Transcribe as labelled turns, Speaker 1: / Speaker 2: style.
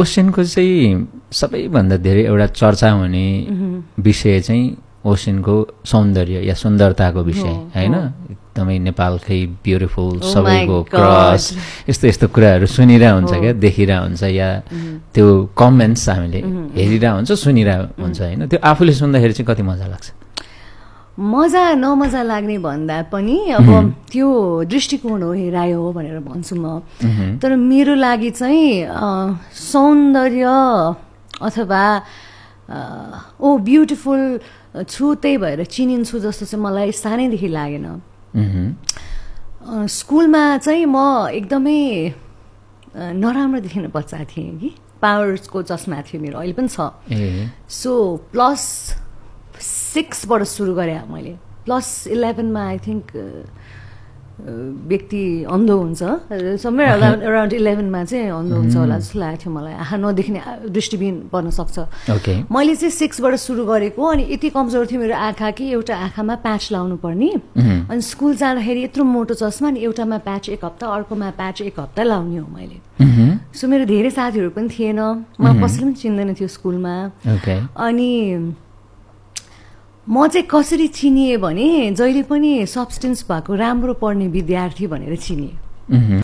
Speaker 1: ओसियनको चाहिँ सबैभन्दा धेरै एउटा चर्चा हुने विषय चाहिँ ओसियनको सौन्दर्य या सुन्दरताको विषय हैन एकदमै नेपालकै ब्युटिफुल सबैको क्रस यस्तो यस्तो कुराहरू सुनिरा हुन्छ क्या देखिरा हुन्छ या त्यो कमेन्ट्स हामीले हेरिरा हुन्छ सुनिरा हुन्छ हैन त्यो आफूले सुन्दाखेरि चाहिँ कति मजा लाग्छ
Speaker 2: मजा नमजा लाग्ने भन्दा पनि अब त्यो दृष्टिकोण हो हेराइ हो भनेर भन्छु म तर मेरो लागि चाहिँ सौन्दर्य अथवा ब्युटिफुल छु त्यही भएर चिनिन्छु जस्तो चाहिँ मलाई सानैदेखि लागेन स्कुलमा चाहिँ म एकदमै नराम्रो देखिने बच्चा थिएँ कि पावरको चस्मा थियो मेरो अहिले पनि छ सो +6 बाट सुरु गरेँ मैले +11 मा आई थिंक व्यक्ति अन्धो हुन्छ समवेयर अराउन्ड 11 मा चाहिँ अन्धो हुन्छ होला जस्तो लागेको थियो मलाई आँखा नदेख्ने दृष्टिबिन पर्न सक्छ मैले चाहिँ 6 बाट सुरु गरेको अनि यति कमजोर थियो मेरो आँखा कि एउटा आँखामा प्याच लाउनु पर्ने अनि स्कुल जाँदाखेरि यत्रो मोटो चस्मा अनि एउटामा प्याच 1 हप्ता अर्कोमा प्याच 1 हप्ता लाउने हो मैले सो मेरो धेरै साथीहरू पनि थिएन म कसैले पनि चिन्दैन थियो स्कुलमा अनि म चाहिँ कसरी चिनिए भने जहिले पनि सब्स्टेन्स भएको राम्रो पढ्ने विद्यार्थी भनेर चिनिए